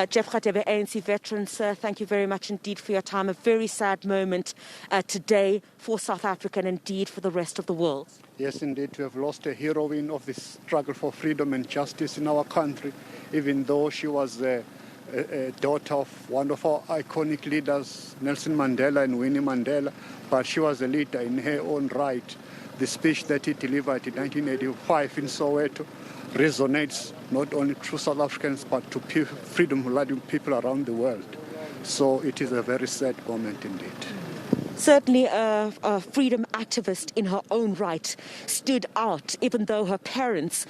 Jeff Radebe, ANC veteran, sir, thank you very much indeed for your time. A very sad moment today for South Africa and indeed for the rest of the world. Yes, indeed, we have lost a heroine of the struggle for freedom and justice in our country, even though she was a daughter of one of our iconic leaders, Nelson Mandela and Winnie Mandela, but she was a leader in her own right. The speech that he delivered in 1985 in Soweto resonates not only to South Africans but to freedom-loving people around the world. So it is a very sad moment indeed. Certainly a freedom activist in her own right, stood out, even though her parents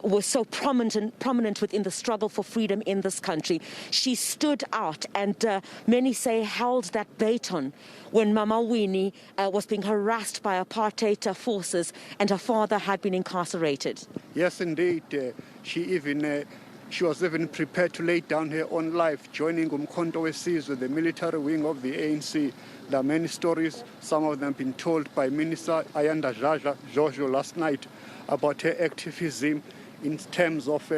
were so prominent within the struggle for freedom in this country. She stood out and many say held that baton when Mama Winnie was being harassed by apartheid forces and her father had been incarcerated. Yes, indeed. She was even prepared to lay down her own life, joining Umkhonto Wesizwe, the military wing of the ANC. There are many stories, some of them been told by Minister Ayanda Jojo last night about her activism in terms of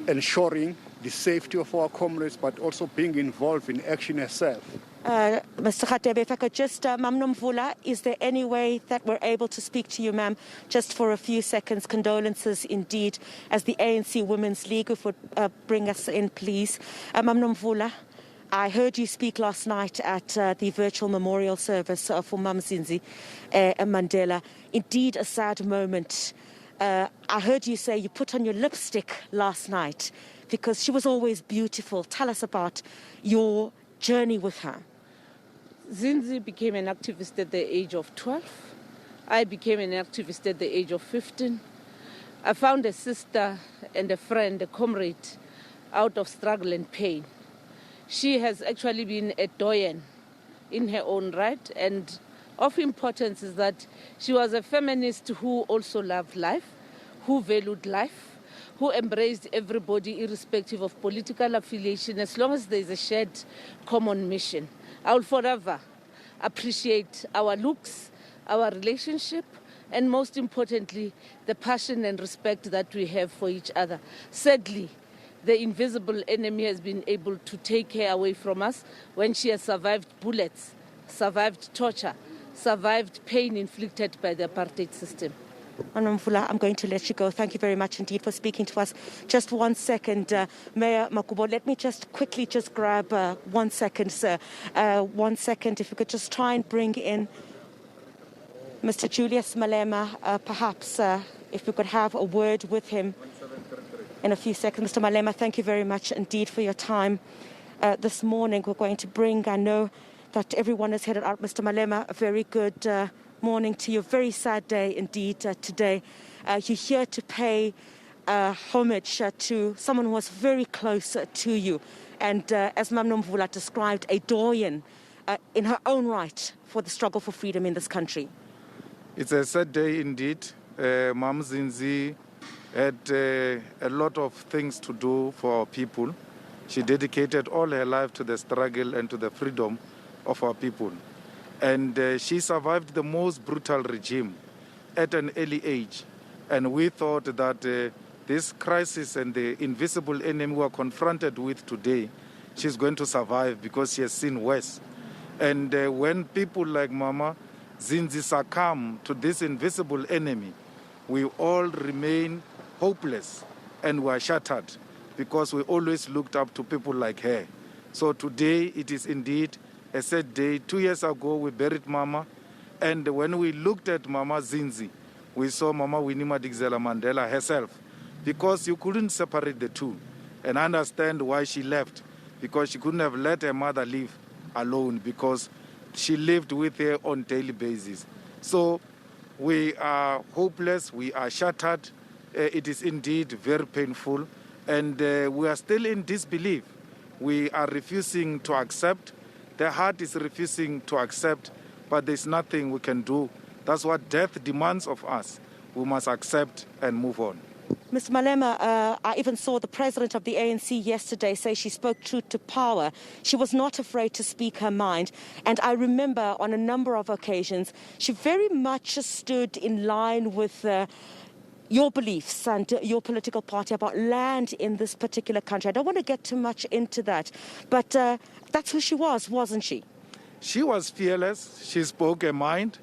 ensuring the safety of our comrades, but also being involved in action herself. Mr. Radebe, if I could just, Ma'am Nomvula, is there any way that we're able to speak to you, ma'am, just for a few seconds? Condolences indeed, as the ANC Women's League, if would bring us in, please. Ma'am Nomvula, I heard you speak last night at the virtual memorial service for Ma'am Zindzi Mandela. Indeed, a sad moment. I heard you say you put on your lipstick last night because she was always beautiful. Tell us about your journey with her. Zindzi became an activist at the age of 12. I became an activist at the age of 15. I found a sister and a friend, a comrade, out of struggle and pain. She has actually been a doyen in her own right, and of importance is that she was a feminist who also loved life, who valued life, who embraced everybody irrespective of political affiliation, as long as there is a shared common mission. I will forever appreciate our looks, our relationship, and most importantly, the passion and respect that we have for each other. Sadly, the invisible enemy has been able to take her away from us when she has survived bullets, survived torture, survived pain inflicted by the apartheid system. Nomvula, I'm going to let you go. Thank you very much indeed for speaking to us. Just 1 second, Mayor Makubo, let me just quickly grab 1 second, sir. 1 second, if you could just try and bring in Mr. Julius Malema, perhaps if we could have a word with him in a few seconds. Mr. Malema, thank you very much indeed for your time this morning. We're going to bring, I know that everyone is headed out. Mr. Malema, a very good morning to you. Very sad day indeed today. You're here to pay homage to someone who was very close to you. And as Mam Nomvula described, a doyen in her own right for the struggle for freedom in this country. It's a sad day indeed. Mam Zindzi had a lot of things to do for our people. She dedicated all her life to the struggle and to the freedom of our people. And she survived the most brutal regime at an early age. And we thought that this crisis and the invisible enemy we are confronted with today, she's going to survive because she has seen worse. And when people like Mama Zindzi succumb to this invisible enemy, we all remain hopeless and we are shattered because we always looked up to people like her. So today it is indeed a sad day. 2 years ago we buried Mama, and when we looked at Mama Zindzi, we saw Mama Winnie Madikizela-Mandela herself, because you couldn't separate the two. And understand why she left, because she couldn't have let her mother live alone, because she lived with her on a daily basis. So we are hopeless, we are shattered. It is indeed very painful, and we are still in disbelief. We are refusing to accept. The heart is refusing to accept, but there's nothing we can do. That's what death demands of us. We must accept and move on. Mr. Malema, I even saw the president of the ANC yesterday say she spoke truth to power. She was not afraid to speak her mind. And I remember on a number of occasions, she very much stood in line with your beliefs and your political party about land in this particular country. I don't want to get too much into that, but that's who she was, wasn't she? She was fearless. She spoke her mind.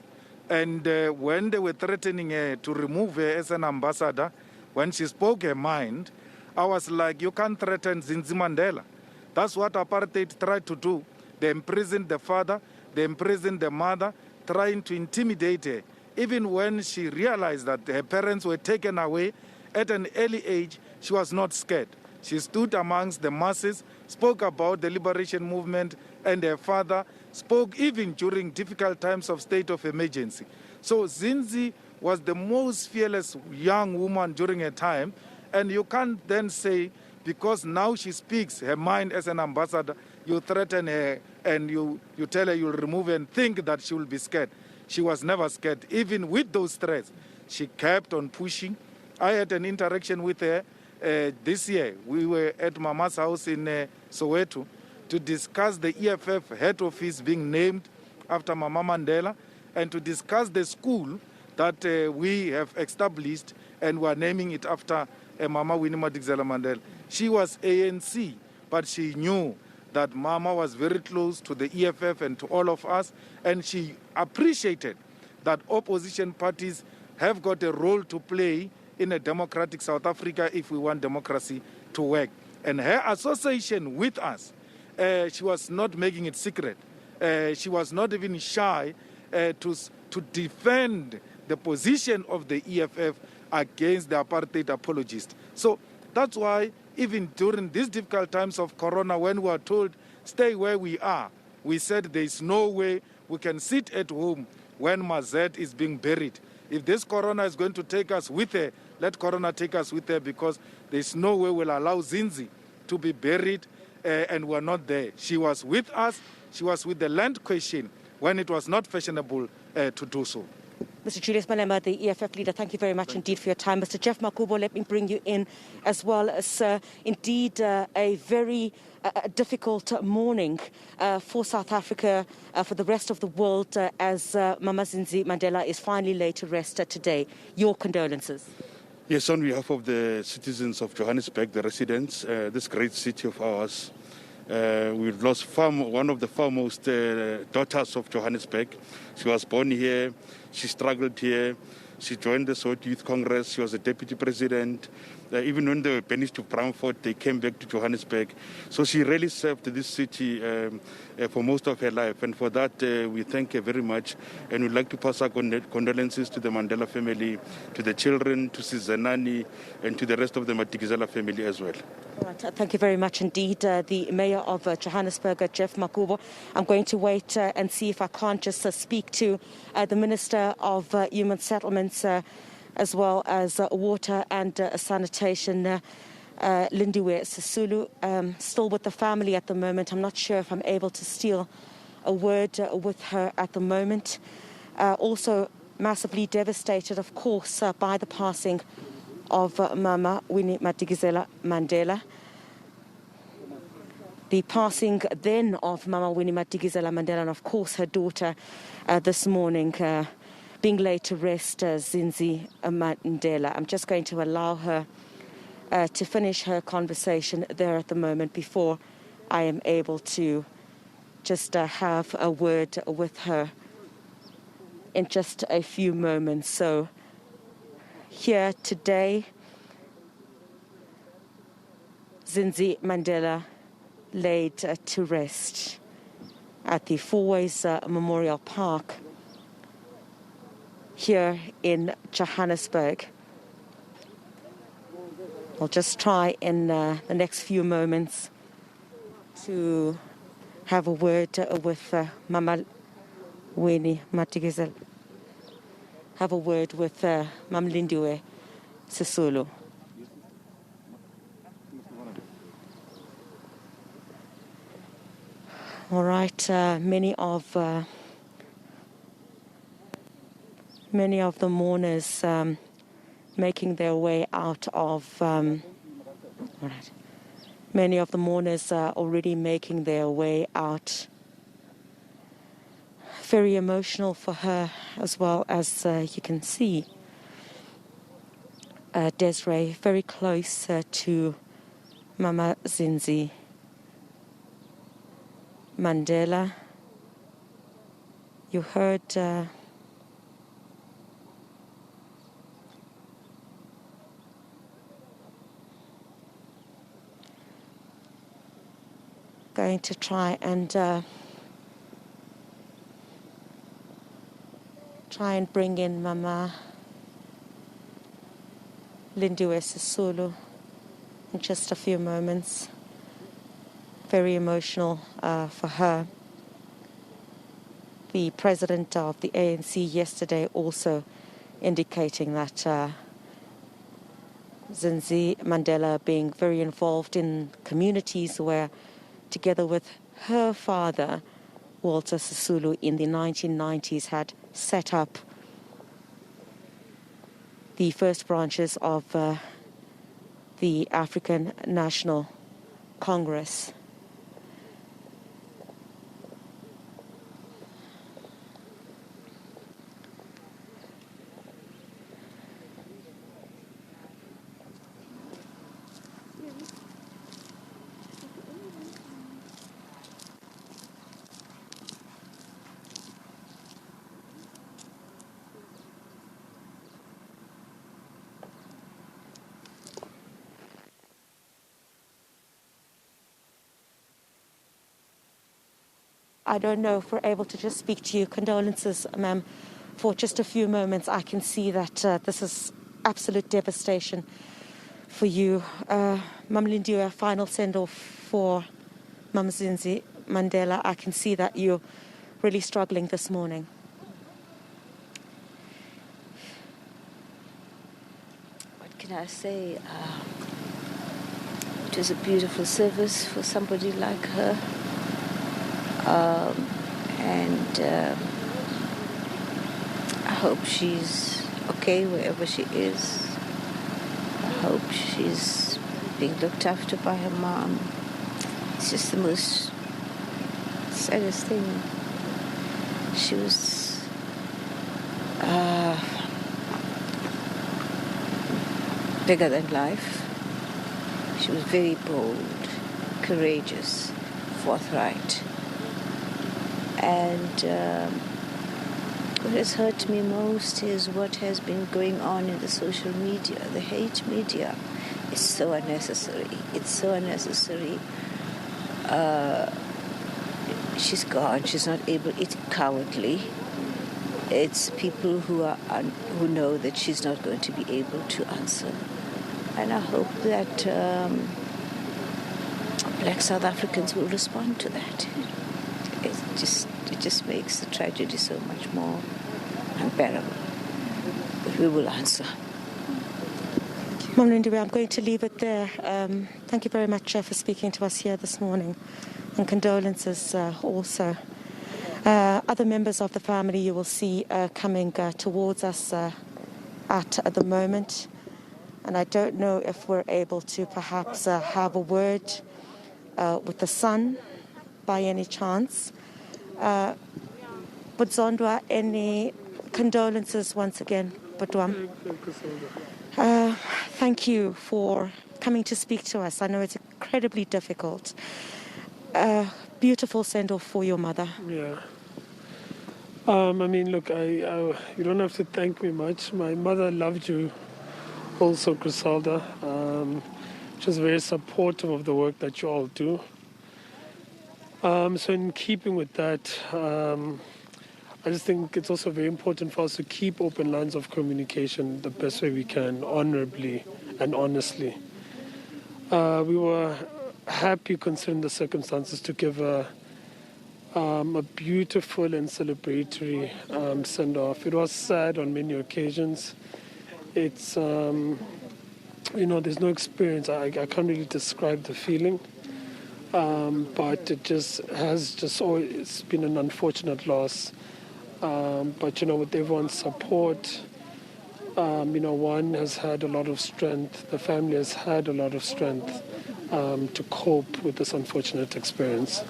And when they were threatening her to remove her as an ambassador, when she spoke her mind, I was like, you can't threaten Zindzi Mandela. That's what apartheid tried to do. They imprisoned the father, they imprisoned the mother, trying to intimidate her. Even when she realized that her parents were taken away at an early age, she was not scared. She stood amongst the masses, spoke about the liberation movement, and her father spoke even during difficult times of state of emergency. So Zindzi was the most fearless young woman during her time, and you can't then say, because now she speaks her mind as an ambassador, you threaten her and you tell her you'll remove her and think that she will be scared. She was never scared. Even with those threats, she kept on pushing. I had an interaction with her this year. We were at Mama's house in Soweto to discuss the EFF head office being named after Mama Mandela and to discuss the school that we have established and we are naming it after Mama Madikizela-Mandela. She was ANC, but she knew that Mama was very close to the EFF and to all of us, and she appreciated that opposition parties have got a role to play in a democratic South Africa if we want democracy to work. And her association with us, she was not making it secret. She was not even shy to defend the position of the EFF against the apartheid apologists. So that's why even during these difficult times of Corona, when we were told, stay where we are, we said there is no way we can sit at home when Mazet is being buried. If this Corona is going to take us with her, let Corona take us with her, because there is no way we'll allow Zindzi to be buried and we're not there. She was with us. She was with the land question when it was not fashionable to do so. Mr. Julius Malema, the EFF leader, thank you very much indeed for your time. Mr. Jeff Makubo, let me bring you in as well. Sir, indeed a very difficult morning for South Africa, for the rest of the world, as Mama Zindzi Mandela is finally laid to rest today. Your condolences. Yes, on behalf of the citizens of Johannesburg, the residents, this great city of ours, we've lost one of the foremost daughters of Johannesburg. She was born here, she struggled here, she joined the Soweto Youth Congress, she was a deputy president. Even when they were banished to Bramford, they came back to Johannesburg. So she really served this city for most of her life. And for that, we thank her very much. And we'd like to pass our condolences to the Mandela family, to the children, to Sizanani, and to the rest of the Madikizela family as well. All right, thank you very much indeed, the Mayor of Johannesburg, Jeff Makubo. I'm going to wait and see if I can't just speak to the Minister of Human Settlements, as well as water and sanitation, Lindiwe Sisulu, still with the family at the moment. I'm not sure if I'm able to steal a word with her at the moment. Also massively devastated, of course, by the passing of Mama Madikizela-Mandela. The passing then of Mama Madikizela-Mandela, and of course her daughter this morning, being laid to rest, Zindzi Mandela. I'm just going to allow her to finish her conversation there at the moment before I am able to just have a word with her in just a few moments. So here today, Zindzi Mandela laid to rest at the Fourways Memorial Park here in Johannesburg. I'll just try in the next few moments to have a word with Mama Madikizela. Have a word with Mam Lindiwe Sisulu. All right, many of the mourners making their way out of. All right, many of the mourners are already making their way out. Very emotional for her, as well as you can see. Desiree, very close to Mama Zindzi Mandela. You heard going to try and bring in Mama Lindiwe Sisulu in just a few moments. Very emotional for her. The president of the ANC yesterday also indicating that Zindzi Mandela being very involved in communities where, together with her father, Walter Sisulu, in the 1990s had set up the first branches of the African National Congress. I don't know if we're able to just speak to you. Condolences, ma'am, for just a few moments. I can see that this is absolute devastation for you. Mama Lindiwe, a final send-off for Mama Zindzi Mandela. I can see that you're really struggling this morning. What can I say? It was a beautiful service for somebody like her. I hope she's okay wherever she is. I hope she's being looked after by her mom. It's just the most saddest thing. She was bigger than life. She was very bold, courageous, forthright. And what has hurt me most is what has been going on in the social media, the hate media. It's so unnecessary. It's so unnecessary. She's gone. She's not able. It's cowardly. It's people who know that she's not going to be able to answer. And I hope that Black South Africans will respond to that. It just makes the tragedy so much more unbearable. But we will answer. Mama Lindiwe, I'm going to leave it there. Thank you very much for speaking to us here this morning. And condolences also. Other members of the family you will see coming towards us at the moment. And I don't know if we're able to perhaps have a word with the son by any chance. Budzondwa, any condolences once again, Budwam? Thank you for coming to speak to us. I know it's incredibly difficult. Beautiful send-off for your mother. Yeah. I mean, look, you don't have to thank me much. My mother loved you also, Griselda. She was very supportive of the work that you all do. So in keeping with that, I just think it's also very important for us to keep open lines of communication the best way we can, honorably and honestly. We were happy, considering the circumstances, to give a beautiful and celebratory send-off. It was sad on many occasions. It's, there's no experience. I can't really describe the feeling. But it's been an unfortunate loss. But, with everyone's support, one has had a lot of strength. The family has had a lot of strength to cope with this unfortunate experience.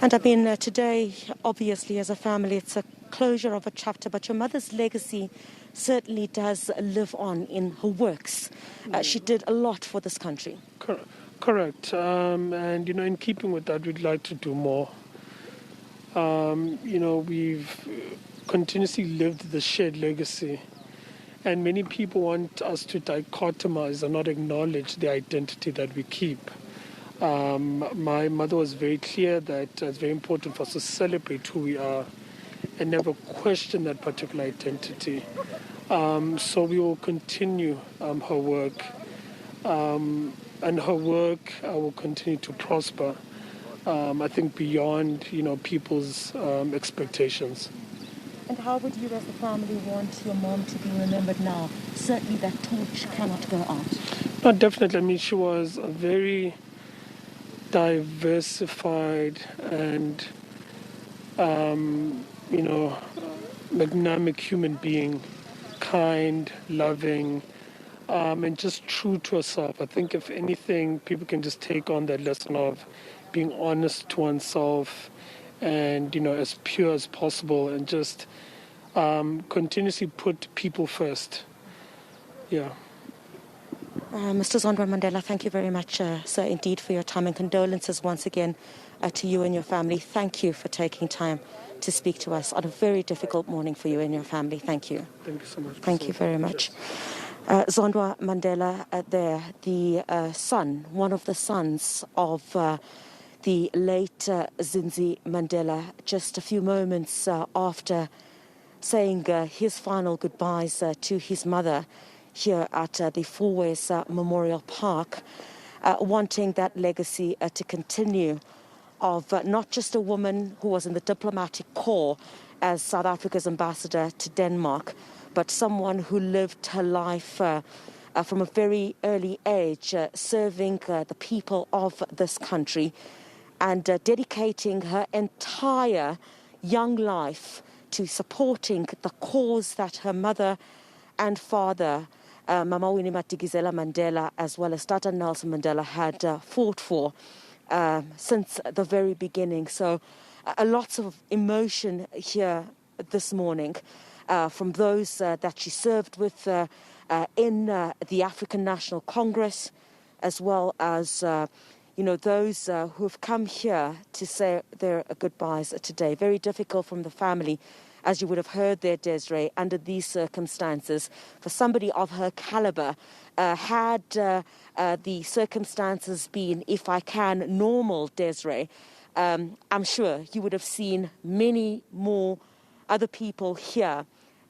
And I mean, today, obviously, as a family, it's a closure of a chapter, but your mother's legacy certainly does live on in her works. She did a lot for this country. Correct. And, in keeping with that, we'd like to do more. We've continuously lived the shared legacy. And many people want us to dichotomize and not acknowledge the identity that we keep. My mother was very clear that it's very important for us to celebrate who we are and never question that particular identity. So we will continue her work. And her work will continue to prosper, I think, beyond, people's expectations. And how would you as a family want your mom to be remembered now? Certainly that torch cannot go out. No, definitely. I mean, she was a very diversified and, magnanimous human being, kind, loving, and just true to herself. I think if anything, people can just take on that lesson of being honest to oneself and, as pure as possible and just continuously put people first. Yeah. Mr. Zindzi Mandela, thank you very much, sir, indeed, for your time, and condolences once again to you and your family. Thank you for taking time to speak to us on a very difficult morning for you and your family. Thank you. Thank you so much. Thank you very much. Zindzi Mandela there, the son, one of the sons of the late Zindzi Mandela, just a few moments after saying his final goodbyes to his mother here at the Fourways Memorial Park, wanting that legacy to continue of not just a woman who was in the diplomatic corps as South Africa's ambassador to Denmark, but someone who lived her life from a very early age, serving the people of this country and dedicating her entire young life to supporting the cause that her mother and father, Mama Winnie Madikizela-Mandela, as well as Tata Nelson Mandela, had fought for since the very beginning. So lots of emotion here this morning from those that she served with in the African National Congress, as well as those who have come here to say their goodbyes today. Very difficult from the family, as you would have heard there, Desiree, under these circumstances. For somebody of her caliber, had the circumstances been, if I can, normal, Desiree, I'm sure you would have seen many more other people here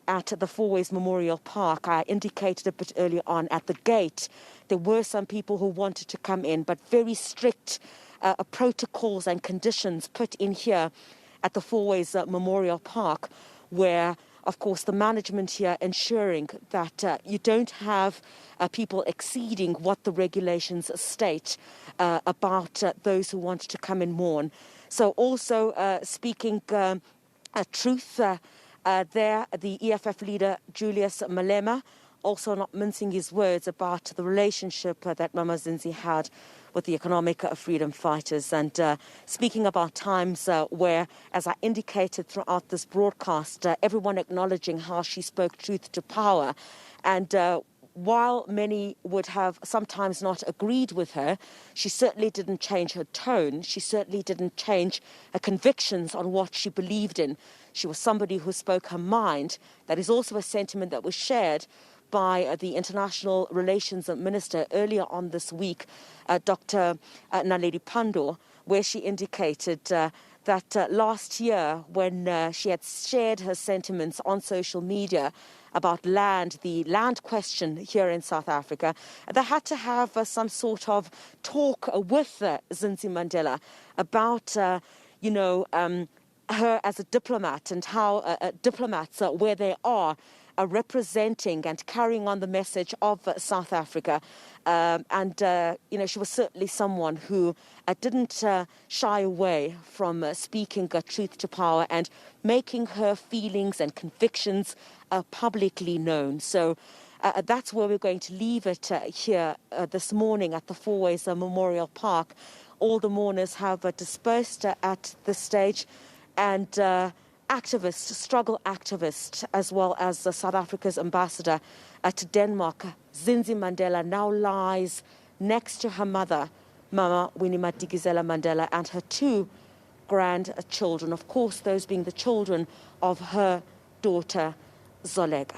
at the Fourways Memorial Park. I indicated a bit earlier on at the gate, there were some people who wanted to come in, but very strict protocols and conditions put in here at the Fourways Memorial Park, where, of course, the management here ensuring that you don't have people exceeding what the regulations state about those who want to come and mourn. So also speaking truth there, the EFF leader, Julius Malema, also not mincing his words about the relationship that Mama Zindzi had with the economic freedom fighters, and speaking about times where, as I indicated throughout this broadcast, everyone acknowledging how she spoke truth to power. And while many would have sometimes not agreed with her, she certainly didn't change her tone. She certainly didn't change her convictions on what she believed in. She was somebody who spoke her mind. That is also a sentiment that was shared by the International Relations Minister earlier on this week, Dr. Naledi Pandor, where she indicated that last year, when she had shared her sentiments on social media about land, the land question here in South Africa, they had to have some sort of talk with Zindzi Mandela about, her as a diplomat and how diplomats, where they are representing and carrying on the message of South Africa. She was certainly someone who didn't shy away from speaking truth to power and making her feelings and convictions publicly known. So that's where we're going to leave it here this morning at the Fourways Memorial Park. All the mourners have dispersed at this stage, and activist, struggle activist, as well as South Africa's ambassador to Denmark, Zindzi Mandela, now lies next to her mother, Mama Winnie Madikizela-Mandela, and her 2 grandchildren, of course, those being the children of her daughter, Zolega.